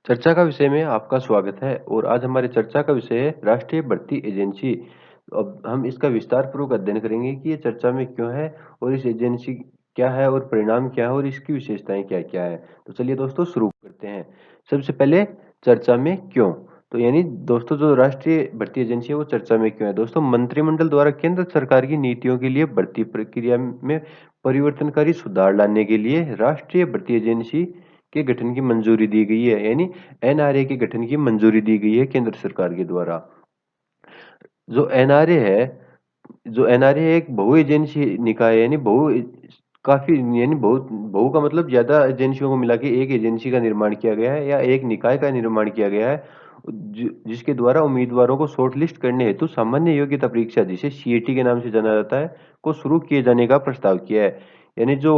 चर्चा का विषय में आपका स्वागत है और आज हमारे चर्चा का विषय है राष्ट्रीय भर्ती एजेंसी। तो अब हम इसका विस्तार पूर्वक अध्ययन करेंगे कि ये चर्चा में क्यों है और इस एजेंसी क्या है और परिणाम क्या है और इसकी विशेषताएं क्या क्या है। तो चलिए दोस्तों शुरू करते हैं। सबसे पहले चर्चा में क्यों। तो यानी दोस्तों जो राष्ट्रीय भर्ती एजेंसी है वो चर्चा में क्यों है। दोस्तों मंत्रिमंडल द्वारा केंद्र सरकार की नीतियों के लिए भर्ती प्रक्रिया में परिवर्तनकारी सुधार लाने के लिए राष्ट्रीय भर्ती एजेंसी के गठन की मंजूरी दी गई है। यानी एनआरए के गठन की मंजूरी दी गई है केंद्र सरकार के द्वारा। जो एनआरए है जो एनआरए एक बहु एजेंसी निकाय है, यानी बहु काफी यानी बहुत बहु का मतलब ज्यादा एजेंसियों को मिला के एक एजेंसी का निर्माण किया गया है या एक निकाय का निर्माण किया गया है जिसके द्वारा उम्मीदवारों को शॉर्टलिस्ट करने हेतु सामान्य योग्यता परीक्षा जिसे सीईटी के नाम से जाना जाता है को शुरू किए जाने का प्रस्ताव किया है। यानी जो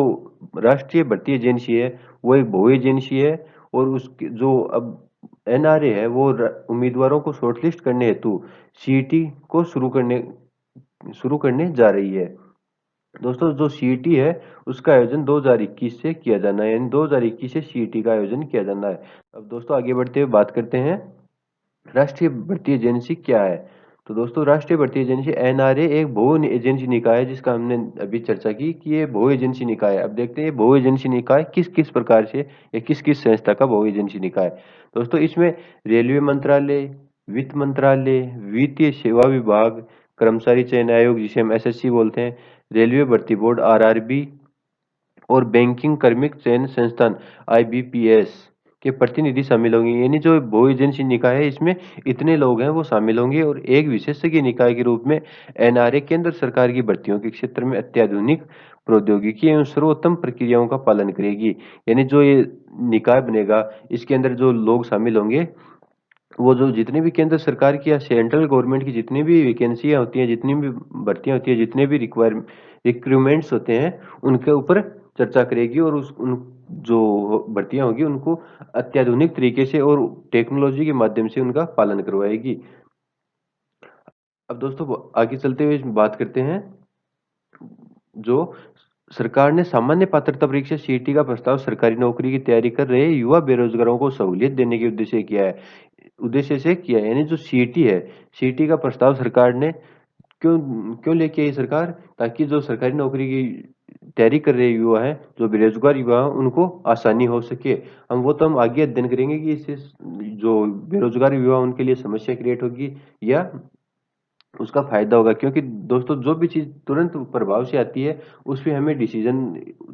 राष्ट्रीय भर्ती एजेंसी है वो एक बहु एजेंसी है और उसके जो अब एनआरए है वो उम्मीदवारों को शॉर्टलिस्ट करने हेतु सीईटी को शुरू करने जा रही है। दोस्तों जो सीईटी है उसका आयोजन 2021 से किया जाना है, यानी 2021 से सीईटी का आयोजन किया जाना है। अब दोस्तों आगे बढ़ते हुए बात करते हैं राष्ट्रीय भर्ती एजेंसी क्या है। तो दोस्तों राष्ट्रीय भर्ती एजेंसी एनआरए एक बहु एजेंसी निकाय है जिसका हमने अभी चर्चा की कि ये बहु एजेंसी निकाय है। अब देखते हैं बहु एजेंसी निकाय किस किस प्रकार से या किस किस संस्था का बहु एजेंसी निकाय। दोस्तों इसमें रेलवे मंत्रालय, वित्त मंत्रालय, वित्तीय सेवा विभाग, कर्मचारी चयन आयोग जिसे हम एसएससी बोलते हैं, रेलवे भर्ती बोर्ड आरआरबी और बैंकिंग कर्मिक चयन संस्थान आईबीपीएस के प्रतिनिधि शामिल होंगे। यानी जो बहु एजेंसी निकाय है इसमें इतने लोग हैं वो शामिल होंगे और एक विशेषज्ञ निकाय के रूप में एनआरए केंद्र सरकार की भर्तियों के क्षेत्र में अत्याधुनिक प्रौद्योगिकी एवं सर्वोत्तम प्रक्रियाओं का पालन करेगी। यानी जो ये निकाय बनेगा इसके अंदर जो लोग शामिल होंगे वो जो जितनी भी केंद्र सरकार की या सेंट्रल गवर्नमेंट की जितनी भी वैकेंसियां होती हैं, जितनी भी भर्तियां होती हैं, जितने भी रिक्वायरमेंट्स होते हैं उनके ऊपर चर्चा करेगी और उस उन जो भर्तियां होगी उनको अत्याधुनिक तरीके से और टेक्नोलॉजी के माध्यम से उनका पालन करवाएगी। अब दोस्तों आगे चलते हुए बात करते हैं जो सरकार ने सामान्य पात्रता परीक्षा सीईटी का प्रस्ताव सरकारी नौकरी की तैयारी कर रहे युवा बेरोजगारों को सहूलियत देने के उद्देश्य से किया है। यानी जो सीईटी है, सीईटी का प्रस्ताव सरकार ने क्यों क्यों लेके आई सरकार, ताकि जो सरकारी नौकरी की तैयारी कर रहे युवा हैं, जो बेरोजगार युवा हैं, उनको आसानी हो सके। हम आगे अध्ययन करेंगे कि इससे जो बेरोजगार युवा उनके लिए समस्या क्रिएट होगी या उसका फायदा होगा। क्योंकि दोस्तों जो भी चीज तुरंत प्रभाव से आती है उस पे हमें डिसीजन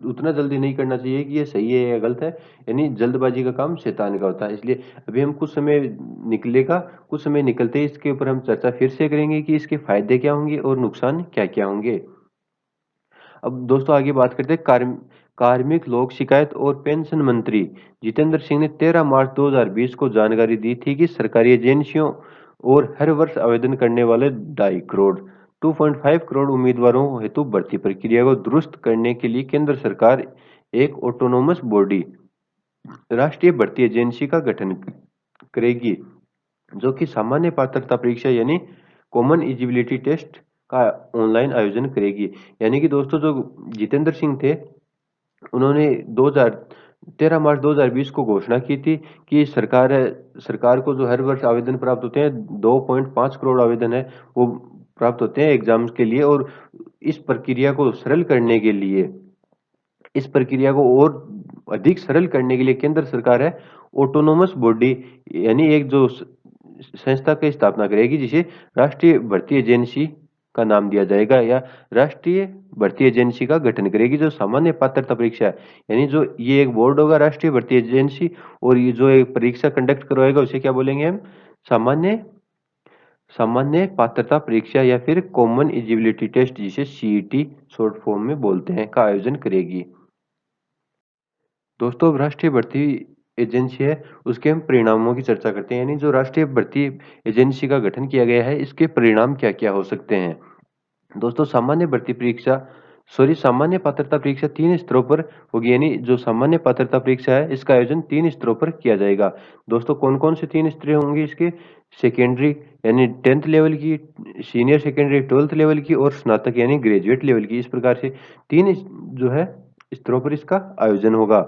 उतना जल्दी नहीं करना चाहिए कि ये सही है या गलत है। यानी जल्दबाजी का काम शैतान का होता है। इसलिए अभी हम कुछ समय निकलते ही इसके ऊपर हम चर्चा फिर से करेंगे कि इसके फायदे क्या होंगे और नुकसान क्या क्या होंगे। अब दोस्तों आगे बात करते हैं कार्मिक लोक शिकायत और पेंशन मंत्री जितेंद्र सिंह ने 13 मार्च 2020 को जानकारी दी थी कि सरकारी एजेंसियों और हर वर्ष आवेदन करने वाले 2.5 करोड़ उम्मीदवारों हेतु भर्ती प्रक्रिया को दुरुस्त करने के लिए केंद्र सरकार एक ऑटोनोमस बॉडी राष्ट्रीय भर्ती एजेंसी का गठन करेगी, जो कि सामान्य पात्रता परीक्षा यानी कॉमन एलिजिबिलिटी टेस्ट का ऑनलाइन आयोजन करेगी। यानी कि दोस्तों जो जितेंद्र सिंह थे उन्होंने 13 मार्च 2020 को घोषणा की थी कि सरकार को जो हर वर्ष आवेदन प्राप्त होते हैं 2.5 करोड़ आवेदन है वो प्राप्त होते हैं एग्जाम्स के लिए। और इस प्रक्रिया को सरल करने के लिए इस प्रक्रिया को और अधिक सरल करने के लिए केंद्र सरकार है ऑटोनोमस बॉडी यानी एक जो संस्था की स्थापना करेगी जिसे राष्ट्रीय भर्ती एजेंसी का नाम दिया जाएगा या राष्ट्रीय भर्ती एजेंसी का गठन करेगी जो सामान्य पात्रता परीक्षा है। यानी जो ये एक बोर्ड होगा राष्ट्रीय भर्ती एजेंसी और ये जो एक परीक्षा कंडक्ट करवाएगा उसे क्या बोलेंगे हम सामान्य सामान्य पात्रता परीक्षा या फिर कॉमन एलिजिबिलिटी टेस्ट जिसे सीईटी शॉर्ट फॉर्म में बोलते हैं का आयोजन करेगी। दोस्तों अब राष्ट्रीय भर्ती एजेंसी है उसके हम परिणामों की चर्चा करते हैं। यानी जो राष्ट्रीय भर्ती एजेंसी का गठन किया गया है इसके परिणाम क्या क्या हो सकते हैं। दोस्तों सामान्य पात्रता परीक्षा 3 स्तरों पर होगी। यानी जो सामान्य पात्रता परीक्षा है इसका आयोजन 3 स्तरों पर किया जाएगा। दोस्तों कौन कौन से 3 स्तरें होंगी इसके, सेकेंडरी यानी 10th लेवल की, सीनियर सेकेंडरी 12th लेवल की और स्नातक यानी ग्रेजुएट लेवल की। इस प्रकार से 3 जो है स्तरों पर इसका आयोजन होगा।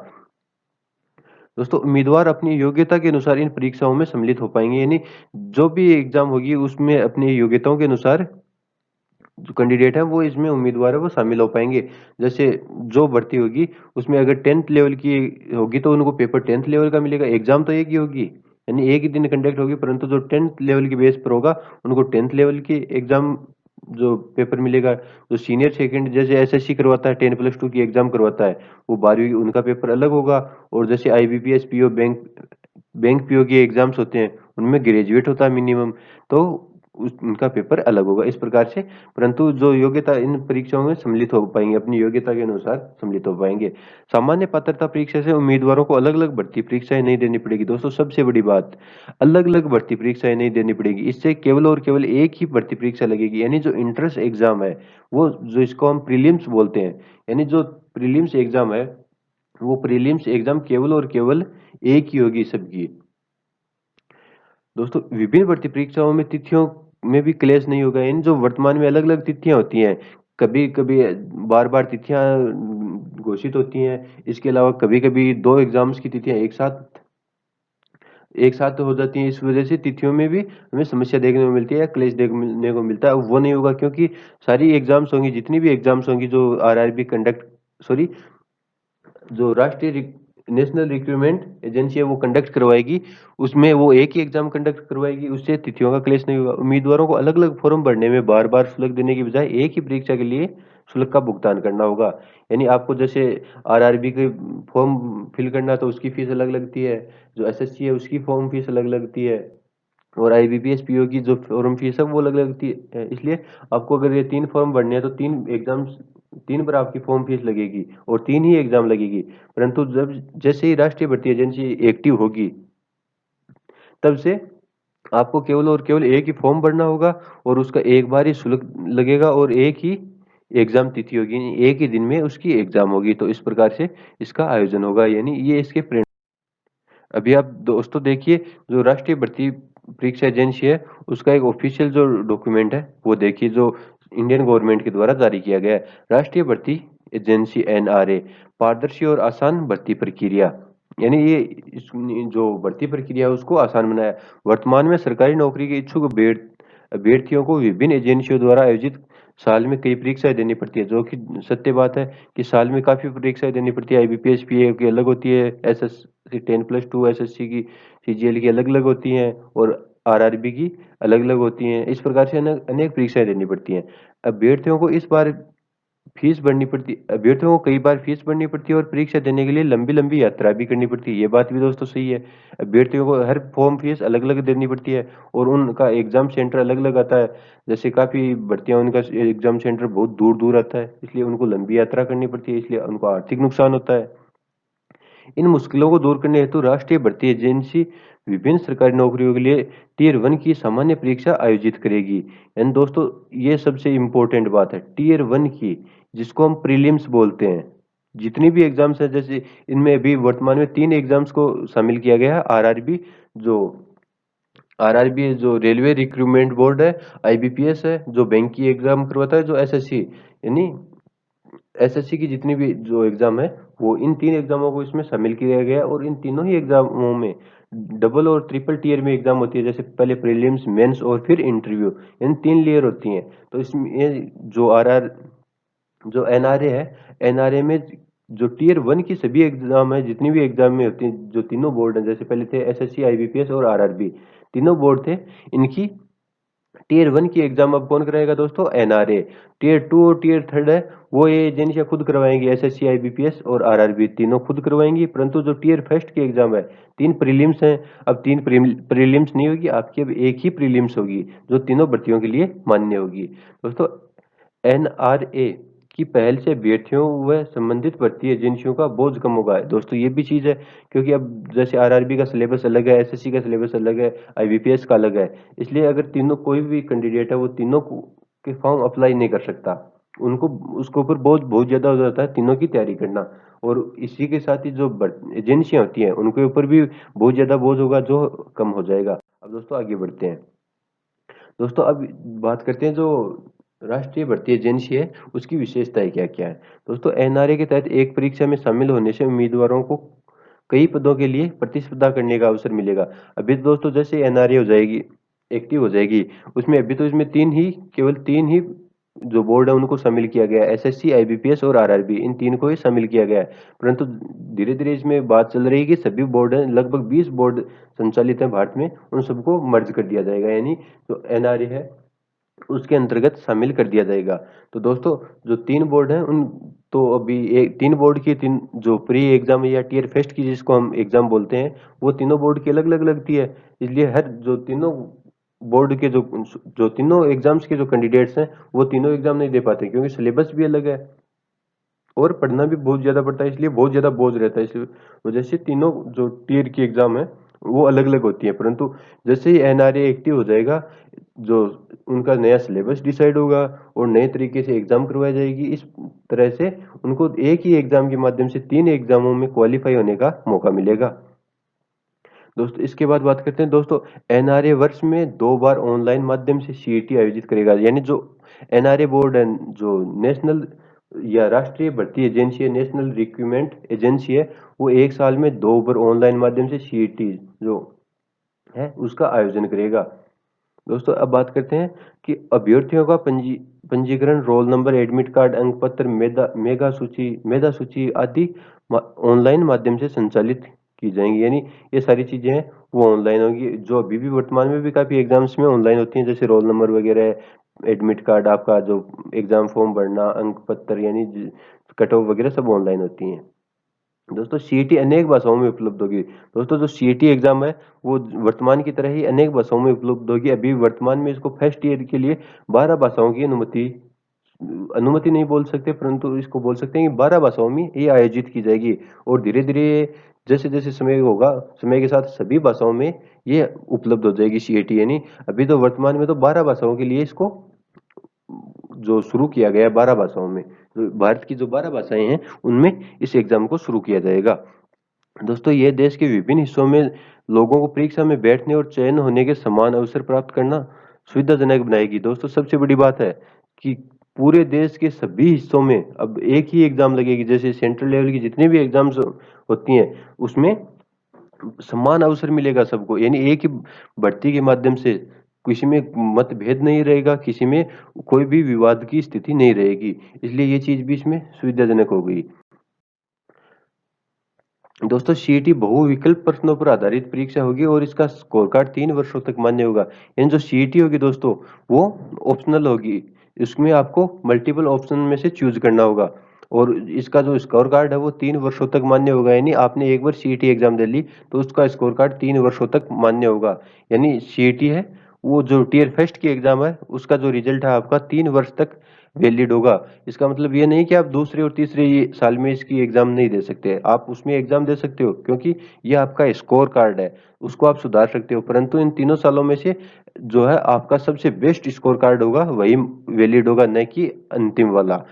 दोस्तों उम्मीदवार अपनी योग्यता के अनुसार इन परीक्षाओं में सम्मिलित हो पाएंगे, यानी जो भी एग्जाम होगी उसमें अपनी योग्यताओं के अनुसार जो कैंडिडेट है वो इसमें उम्मीदवार है वो शामिल हो पाएंगे। जैसे जो भर्ती होगी उसमें अगर 10th लेवल की होगी तो उनको पेपर 10th लेवल का मिलेगा। एग्जाम तो एक ही होगी, यानी एक ही दिन कंडक्ट होगी, परंतु जो 10th लेवल की बेस पर होगा उनको 10th लेवल की एग्जाम जो पेपर मिलेगा। जो सीनियर सेकंड जैसे एसएससी करवाता है, 10+2 की एग्जाम करवाता है, वो 12वीं उनका पेपर अलग होगा। और जैसे IBPS PO bank bank PO के एग्जाम्स होते हैं उनमें ग्रेजुएट होता है मिनिमम, तो उनका पेपर अलग होगा इस प्रकार से। परंतु जो योग्यता इन परीक्षाओं में सम्मिलित हो पाएंगे, अपनी योग्यता के अनुसार सम्मिलित हो पाएंगे। सामान्य पात्रता परीक्षा से उम्मीदवारों को अलग अलग भर्ती परीक्षाएं नहीं देनी पड़ेगी। दोस्तों सबसे बड़ी बात, अलग अलग भर्ती परीक्षाएं नहीं देनी पड़ेगी। इससे केवल और केवल एक ही भर्ती परीक्षा लगेगी, यानी जो इंट्रेंस एग्जाम है, वो जो इसको हम प्रीलिम्स बोलते हैं, यानी जो प्रीलिम्स एग्जाम है वो प्रीलिम्स एग्जाम केवल और केवल एक ही होगी सबकी। दोस्तों विभिन्न भर्ती परीक्षाओं में तिथियों में भी क्लेश नहीं होगा, इन जो वर्तमान में अलग अलग तिथियां होती हैं, कभी कभी बार बार तिथियां घोषित होती हैं। इसके अलावा कभी कभी दो एग्जाम्स की तिथियां एक साथ हो जाती हैं। इस वजह से तिथियों में भी हमें समस्या देखने को मिलती है या क्लेश देखने को मिलता है। वो नहीं होगा क्योंकि सारी एग्जाम्स होंगी, जितनी भी एग्जाम्स होंगी जो आरआरबी कंडक्ट सॉरी जो नेशनल रिक्रूटमेंट एजेंसी है वो कंडक्ट करवाएगी, उसमें वो एक ही एग्जाम कंडक्ट करवाएगी, उससे तिथियों का क्लेश नहीं होगा। उम्मीदवारों को अलग अलग फॉर्म भरने में बार बार शुल्क देने की बजाय एक ही परीक्षा के लिए शुल्क का भुगतान करना होगा। यानी आपको जैसे आरआरबी के फॉर्म फिल करना तो उसकी फीस अलग लगती है, जो एसएससी है उसकी फॉर्म फीस अलग लगती है, और आईबीपीएस पीओ की जो फॉर्म फीस है वो अलग लगती है। इसलिए आपको अगर ये 3 फॉर्म भरने हैं तो 3 एग्जाम्स, 3 बार आपकी फॉर्म फीस लगेगी और 3 ही एग्जाम लगेगी। परंतु जब जैसे ही राष्ट्रीय भर्ती एजेंसी एक्टिव होगी तब से आपको केवल और केवल एक ही फॉर्म भरना होगा और उसका एक बार ही शुल्क लगेगा और एक ही एग्जाम तिथि होगी, यानी एक ही दिन में उसकी एग्जाम होगी। तो इस प्रकार से इसका आयोजन होगा, यानी ये इसके अभी आप दोस्तों देखिए, जो राष्ट्रीय भर्ती परीक्षा एजेंसी है उसका एक ऑफिशियल जो डॉक्यूमेंट है वो देखिए, जो इंडियन गवर्नमेंट के द्वारा जारी किया गया है। राष्ट्रीय भर्ती एजेंसी एनआरए, पारदर्शी और आसान भर्ती प्रक्रिया, यानी ये जो भर्ती प्रक्रिया है उसको आसान बनाया। वर्तमान में सरकारी नौकरी के इच्छुक अभ्यर्थियों को विभिन्न एजेंसियों द्वारा आयोजित साल में कई परीक्षाएं देनी पड़ती है, जो कि सत्य बात है कि साल में काफी परीक्षाएं देनी पड़ती है। आईबीपीएस पीए की अलग होती है, एसएससी 10+2 एसएससी की, सीजीएल की अलग अलग होती हैं, और आरआरबी की अलग अलग होती हैं। इस प्रकार से अनेक अनेक परीक्षाएं देनी पड़ती हैं। अभ्यर्थियों को इस बार फीस भरनी पड़ती अभ्यर्थियों को कई बार फीस भरनी पड़ती है और परीक्षा देने के लिए लंबी लंबी यात्रा भी करनी पड़ती है। ये बात भी दोस्तों सही है। अभ्यर्थियों को हर फॉर्म फीस अलग अलग देनी पड़ती है और उनका एग्जाम सेंटर अलग अलग आता है। जैसे काफी भर्तियां उनका एग्जाम सेंटर बहुत दूर दूर आता है, इसलिए उनको लंबी यात्रा करनी पड़ती है, इसलिए उनको आर्थिक नुकसान होता है। इन मुश्किलों को दूर करने हेतु राष्ट्रीय भर्ती एजेंसी विभिन्न सरकारी नौकरियों के लिए टियर 1 की सामान्य परीक्षा आयोजित करेगी। एंड दोस्तों ये सबसे इम्पोर्टेंट बात है, टियर 1 की, जिसको हम प्रीलिम्स बोलते हैं। जितनी भी एग्जाम्स है, जैसे इनमें अभी वर्तमान में 3 एग्जाम्स को शामिल किया गया है। जो आरआरबी जो रेलवे रिक्रूटमेंट बोर्ड है, आईबीपीएस है जो बैंक की एग्जाम करवाता है, जो एसएससी यानी एसएससी की जितनी भी जो एग्जाम है वो इन 3 एग्जामों को इसमें शामिल किया गया है। और इन तीनों ही एग्जामों में डबल और ट्रिपल टियर में एग्जाम होती है, जैसे पहले प्रीलिम्स, मेंस और फिर इंटरव्यू, इन 3 लेयर होती हैं। तो इसमें जो एनआरए है, एनआरए में जो टियर 1 की सभी एग्जाम है, जितनी भी एग्जाम में होती हैं, जो तीनों बोर्ड हैं, जैसे पहले थे एसएससी, आईबीपीएस और आरआरबी, तीनों बोर्ड थे, इनकी टियर 1 की एग्जाम अब कौन कराएगा दोस्तों? एनआरए। टियर 2 और टियर 3 है वो ये एजेंसियां खुद करवाएंगी, एसएससी, आईबीपीएस और आरआरबी तीनों खुद करवाएंगी। परंतु जो टियर 1 की एग्जाम है, 3 प्रीलिम्स हैं, अब 3 प्रीलिम्स नहीं होगी आपकी, अब एक ही प्रीलिम्स होगी जो तीनों भर्तियों के लिए मान्य होगी। दोस्तों एनआरए की पहल से अभ्यर्थियों व संबंधित भर्ती एजेंसियों का बोझ कम होगा। दोस्तों ये भी चीज है, क्योंकि अब जैसे आरआरबी का सिलेबस अलग है, एसएससी का सिलेबस अलग है, आईबीपीएस का अलग है, इसलिए अगर तीनों कोई भी कैंडिडेट है वो के फॉर्म अप्लाई नहीं कर सकता। उनको उसके ऊपर बोझ बहुत ज्यादा हो जाता है तीनों की तैयारी करना। और इसी के साथ ही जो एजेंसियां होती हैं उनके ऊपर भी बहुत ज्यादा बोझ होगा, जो कम हो जाएगा। अब दोस्तों आगे बढ़ते हैं। दोस्तों अब बात करते हैं जो राष्ट्रीय भर्ती एजेंसी है उसकी विशेषताएं क्या क्या है। दोस्तों एनआरए के तहत एक परीक्षा में शामिल होने से उम्मीदवारों को कई पदों के लिए प्रतिस्पर्धा करने का अवसर मिलेगा। अभी तो दोस्तों जैसे एनआरए हो जाएगी, एक्टिव हो जाएगी, उसमें अभी तो इसमें केवल तीन ही जो बोर्ड है उनको शामिल किया गया है, एसएससी, आईबीपीएस और आरआरबी, इन तीन को ही शामिल किया गया है। परंतु धीरे धीरे इसमें बात चल रही है कि सभी बोर्ड हैं, लगभग 20 बोर्ड संचालित हैं भारत में, उन सबको मर्ज कर दिया जाएगा, यानी जो एनआरए है उसके अंतर्गत शामिल कर दिया जाएगा। तो दोस्तों जो तीन बोर्ड हैं उन तो अभी तीन बोर्ड की तीन जो प्री एग्जाम या टीयर फर्स्ट की जिसको हम एग्जाम बोलते हैं, वो तीनों बोर्ड की अलग अलग लगती है। इसलिए हर जो तीनों बोर्ड के जो जो तीनों एग्जाम्स के जो कैंडिडेट्स हैं वो तीनों एग्जाम नहीं दे पाते, क्योंकि सिलेबस भी अलग है और पढ़ना भी बहुत ज्यादा पड़ता है, इसलिए बहुत ज्यादा बोझ रहता है। इस वजह से तीनों जो टीयर की एग्जाम है वो अलग अलग होती है। परंतु जैसे ही एनआरए एक्टिव हो जाएगा, जो उनका नया सिलेबस डिसाइड होगा और नए तरीके से एग्जाम करवाई जाएगी, इस तरह से उनको एक ही एग्जाम के माध्यम से तीन एग्जामों में क्वालिफाई होने का मौका मिलेगा। दोस्तों इसके बाद बात करते हैं दोस्तों, एनआरए वर्ष में 2 बार ऑनलाइन माध्यम से सीईटी आयोजित करेगा। यानी जो एनआरए बोर्ड है, जो नेशनल या राष्ट्रीय भर्ती एजेंसी है, नेशनल रिक्रूटमेंट एजेंसी है, वो एक साल में 2 बार ऑनलाइन माध्यम से सीईटी जो है उसका आयोजन करेगा। दोस्तों अब बात करते हैं कि अभ्यर्थियों का पंजीकरण, रोल नंबर, एडमिट कार्ड, अंक पत्र, मेधा सूची आदि ऑनलाइन माध्यम से संचालित की जाएंगी। यानी ये सारी चीजें हैं वो ऑनलाइन होगी, जो अभी भी वर्तमान में भी काफी एग्जाम्स में ऑनलाइन होती हैं, जैसे रोल नंबर वगैरह, एडमिट कार्ड, आपका जो एग्जाम फॉर्म भरना, अंक पत्र यानी कट ऑफ वगैरह सब ऑनलाइन होती हैं। दोस्तों सीईटी अनेक भाषाओं में उपलब्ध होगी। दोस्तों जो सीईटी एग्जाम है वो वर्तमान की तरह ही अनेक भाषाओं में उपलब्ध होगी। अभी वर्तमान में इसको फर्स्ट ईयर के लिए 12 भाषाओं की अनुमति अनुमति नहीं बोल सकते, परंतु इसको बोल सकते हैं कि 12 भाषाओं में ये आयोजित की जाएगी। और धीरे धीरे जैसे जैसे समय होगा, समय के साथ सभी भाषाओं में ये उपलब्ध हो जाएगी सीईटी। यानी अभी तो वर्तमान में तो 12 भाषाओं के लिए इसको जो शुरू किया गया है, 12 भाषाओं में, जो भारत की जो 12 भाषाएं हैं उनमें इस एग्जाम को शुरू किया जाएगा। दोस्तों ये देश के विभिन्न हिस्सों में लोगों को परीक्षा में बैठने और चयन होने के समान अवसर प्राप्त करना सुविधाजनक बनाएगी। दोस्तों सबसे बड़ी बात है कि पूरे देश के सभी हिस्सों में अब एक ही एग्जाम लगेगी, जैसे सेंट्रल लेवल की जितनी भी एग्जाम्स होती हैं उसमें समान अवसर मिलेगा सबको, यानी एक ही भर्ती के माध्यम से किसी में मतभेद नहीं रहेगा, किसी में कोई भी विवाद की स्थिति नहीं रहेगी। इसलिए ये चीज भी इसमें सुविधाजनक हो गई। दोस्तों सीईटी बहुविकल्प प्रश्नों पर आधारित परीक्षा होगी और इसका स्कोर कार्ड 3 वर्षों तक मान्य होगा। यानी जो सीईटी होगी दोस्तों वो ऑप्शनल होगी, इसमें आपको मल्टीपल ऑप्शन में से चूज करना होगा। और इसका जो स्कोर कार्ड है वो 3 वर्षों तक मान्य होगा, यानी आपने एक बार सीईटी एग्जाम दे ली तो उसका स्कोर कार्ड 3 वर्षों तक मान्य होगा। यानी सीईटी है वो जो टीयर फर्स्ट की एग्जाम है उसका जो रिजल्ट है आपका 3 वर्ष तक वैलिड होगा। इसका मतलब ये नहीं कि आप दूसरे और तीसरे साल में इसकी एग्जाम नहीं दे सकते, आप उसमें एग्जाम दे सकते हो, क्योंकि ये आपका स्कोर कार्ड है, उसको आप सुधार सकते हो। परंतु इन तीनों सालों में से जो है आपका सबसे बेस्ट स्कोर कार्ड होगा वही वैलिड होगा, न कि अंतिम वाला।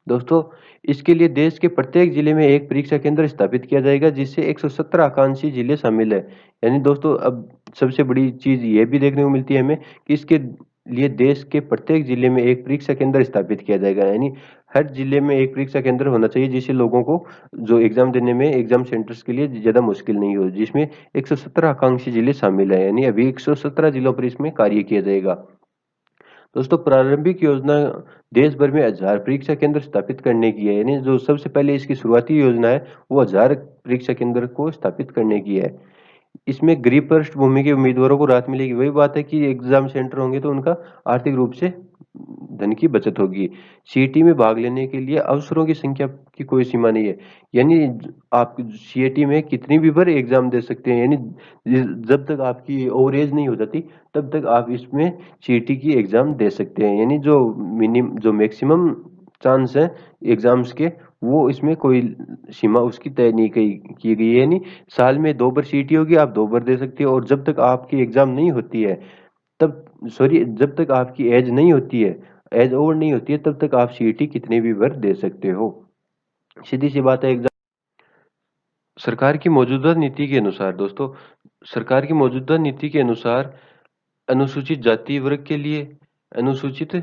दोस्तों इसके लिए देश के प्रत्येक जिले में एक परीक्षा केंद्र स्थापित किया जाएगा, जिससे 117 आकांक्षी जिले शामिल है। यानी दोस्तों अब सबसे बड़ी चीज ये भी देखने को मिलती है हमें कि इसके लिए देश के प्रत्येक जिले में एक परीक्षा केंद्र स्थापित किया जाएगा। यानी हर जिले में एक परीक्षा केंद्र होना चाहिए, जिससे लोगों को जो एग्जाम देने में एग्जाम सेंटर्स के लिए ज्यादा मुश्किल नहीं हो, जिसमें 117 आकांक्षी जिले शामिल है। यानी अभी 117 जिलों पर इसमें कार्य किया जाएगा। दोस्तों प्रारंभिक योजना देश भर में 1000 परीक्षा केंद्र स्थापित करने की है। यानी जो सबसे पहले इसकी शुरुआती योजना है वो 1000 परीक्षा केंद्र को स्थापित करने की है। इसमें गरीब पृष्ठभूमि के उम्मीदवारों को राहत मिलेगी। वही बात है कि एग्जाम सेंटर होंगे तो उनका आर्थिक रूप से धन की बचत होगी। सीईटी में भाग लेने के लिए अवसरों की संख्या की कोई सीमा नहीं है, यानी आप सीईटी में कितनी भी बार एग्जाम दे सकते हैं। यानी जब तक आपकी ओवर एज नहीं हो जाती तब तक आप इसमें सीईटी की एग्जाम दे सकते हैं। यानी जो मैक्सिमम चांस है एग्जाम्स के, वो इसमें कोई सीमा उसकी तय नहीं की गई है। यानी साल में 2 बार सीईटी होगी, आप 2 बार दे सकते हो। और जब तक आपकी एग्जाम नहीं होती है तब सॉरी जब तक आपकी एज नहीं होती है, एज ओवर नहीं होती है, तब तक आप सीईटी कितने भी बार दे सकते हो। सीधी सी बात है। एग्जाम सरकार की मौजूदा नीति के अनुसार दोस्तों, सरकार की मौजूदा नीति के अनुसार अनुसूचित जाति वर्ग के लिए अनुसूचित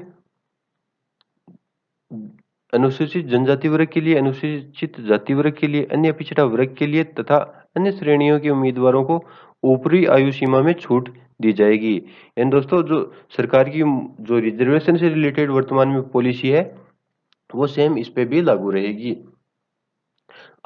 अनुसूचित जनजाति वर्ग के लिए, अनुसूचित जाति वर्ग के लिए, अन्य पिछड़ा वर्ग के लिए तथा अन्य श्रेणियों के उम्मीदवारों को ऊपरी आयु सीमा में छूट दी जाएगी। यानी दोस्तों जो सरकार की जो रिजर्वेशन से रिलेटेड वर्तमान में पॉलिसी है, वो सेम इस पे भी लागू रहेगी।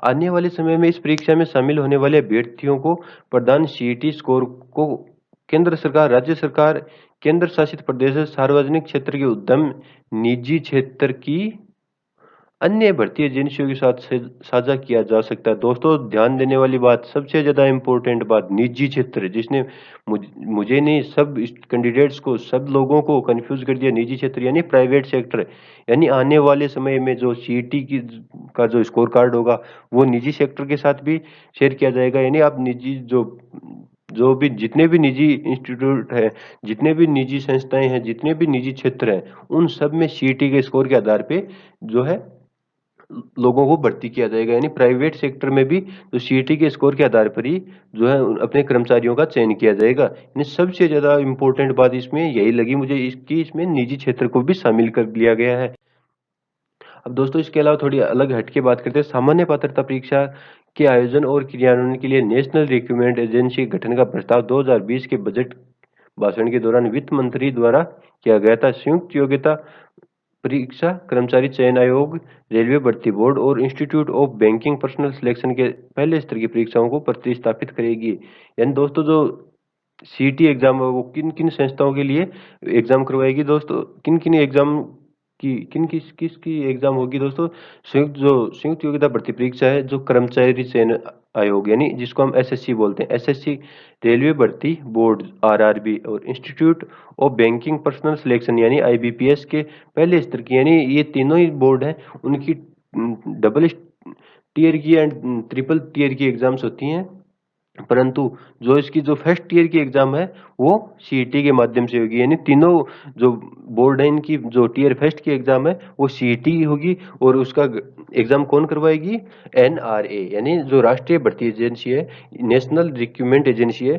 आने वाले समय में इस परीक्षा में शामिल होने वाले अभ्यर्थियों को प्रदान सीईटी स्कोर को केंद्र सरकार, राज्य सरकार, केंद्र शासित प्रदेश, सार्वजनिक क्षेत्र के उद्यम, निजी क्षेत्र की अन्य भर्ती एजेंसियों के साथ साझा किया जा सकता है। दोस्तों ध्यान देने वाली बात, सबसे ज्यादा इंपॉर्टेंट बात, निजी क्षेत्र, जिसने मुझे नहीं सब कैंडिडेट्स को, सब लोगों को कंफ्यूज कर दिया। निजी क्षेत्र यानी प्राइवेट सेक्टर, यानी आने वाले समय में जो सीईटी की का जो स्कोर कार्ड होगा वो निजी सेक्टर के साथ भी शेयर किया जाएगा। यानी आप निजी जो भी जितने भी निजी इंस्टीट्यूट है, जितने भी निजी संस्थाएं हैं, जितने भी निजी क्षेत्र हैं, उन सब में सीईटी के स्कोर के आधार पे जो है लोगों को भर्ती किया जाएगा। यानी प्राइवेट सेक्टर में भी जो सीईटी के स्कोर के आधार पर ही जो है अपने कर्मचारियों का चयन किया जाएगा। यानी सबसे ज्यादा इंपॉर्टेंट बात इसमें यही लगी मुझे, इसकी इसमें निजी क्षेत्र को भी शामिल कर लिया गया है। अब दोस्तों इसके अलावा थोड़ी अलग हटके बात करते हैं। सामान्य पात्रता परीक्षा के आयोजन और क्रियान्वयन के लिए नेशनल रिक्रूटमेंट एजेंसी गठन का प्रस्ताव 2020 के बजट भाषण के दौरान वित्त मंत्री द्वारा किया गया था। संयुक्त योग्यता परीक्षा कर्मचारी चयन आयोग, रेलवे भर्ती बोर्ड और institute of banking personal selection के पहले स्तर की परीक्षाओं को प्रतिस्थापित करेगी। यानी दोस्तों जो सीईटी एग्जाम है वो किन किन संस्थाओं के लिए एग्जाम करवाएगी दोस्तों, किन किन एग्जाम की किन किस किसकी एग्जाम होगी दोस्तों? संयुक्त योग्यता भर्ती परीक्षा है जो कर्मचारी चयन आयोग यानी जिसको हम एसएससी बोलते हैं, एसएससी, रेलवे भर्ती बोर्ड आरआरबी और institute of banking personal selection यानी आईबीपीएस के पहले स्तर की, यानी ये तीनों ही बोर्ड हैं, उनकी डबल टीयर की एंड ट्रिपल टीयर की एग्जाम्स होती हैं। परंतु जो इसकी जो फर्स्ट ईयर की एग्जाम है वो सीईटी के माध्यम से होगी। यानी तीनों जो बोर्ड है इनकी जो टीयर फर्स्ट की एग्जाम है वो सीईटी होगी और उसका एग्जाम कौन करवाएगी? एनआरए यानी जो राष्ट्रीय भर्ती एजेंसी है, नेशनल रिक्रूटमेंट एजेंसी है,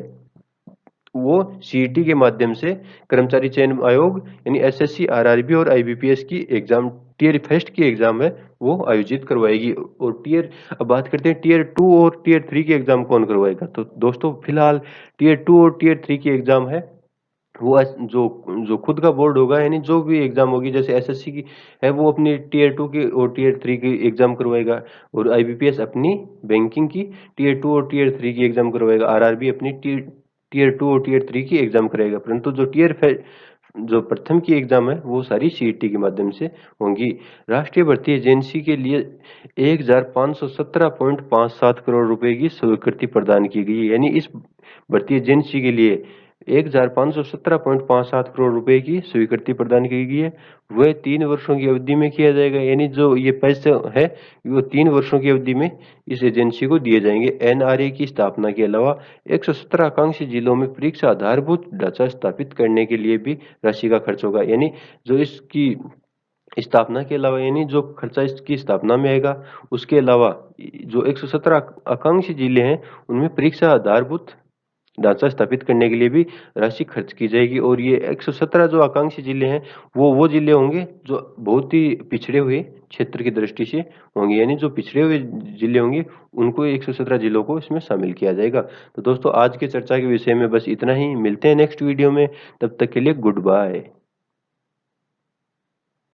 वो सीईटी के माध्यम से कर्मचारी चयन आयोग यानी एसएससी, आरआरबी और आईबीपीएस की एग्जाम, टीयर फर्स्ट की एग्जाम है वो आयोजित करवाएगी। और अब बात करते हैं टीयर 2 और टीयर 3 की एग्जाम कौन करवाएगा। तो दोस्तों फिलहाल टीयर 2 और टीयर 3 की एग्जाम है वो जो जो खुद का बोर्ड होगा, यानी जो भी एग्जाम होगी, जैसे एसएससी की है वो अपनी टीयर 2 की और टीयर 3 की एग्जाम करवाएगा, और आईबीपीएस अपनी बैंकिंग की टीयर 2 और टीयर 3 की एग्जाम करवाएगा, आरआरबी अपनी टीयर 2 और टीयर 3 की एग्जाम कराएगा। परंतु जो प्रथम की एग्जाम है वो सारी सीईटी के माध्यम से होंगी। राष्ट्रीय भर्ती एजेंसी के लिए 1517.57 करोड़ रुपए की स्वीकृति प्रदान की गई है। यानी इस भर्ती एजेंसी के लिए 1517.57 करोड़ रुपए की स्वीकृति प्रदान की गई है। वह 3 वर्षों की अवधि में किया जाएगा। यानी जो ये पैसे है वो 3 वर्षों की अवधि में इस एजेंसी को दिए जाएंगे। एनआरए की स्थापना के अलावा 117 आकांक्षी जिलों में परीक्षा आधारभूत ढांचा स्थापित करने के लिए भी राशि का खर्च होगा। यानी जो इसकी स्थापना के अलावा, यानी जो खर्चा इसकी स्थापना में आएगा, उसके अलावा जो 117 आकांक्षी जिले हैं उनमें परीक्षा आधारभूत ढांचा स्थापित करने के लिए भी राशि खर्च की जाएगी। और ये 117 जो आकांक्षी जिले हैं वो जिले होंगे जो बहुत ही पिछड़े हुए क्षेत्र की दृष्टि से होंगे। यानी जो पिछड़े हुए जिले होंगे उनको 117 जिलों को इसमें शामिल किया जाएगा। तो दोस्तों आज की चर्चा के विषय में बस इतना ही, मिलते हैं नेक्स्ट वीडियो में, तब तक के लिए गुड बाय।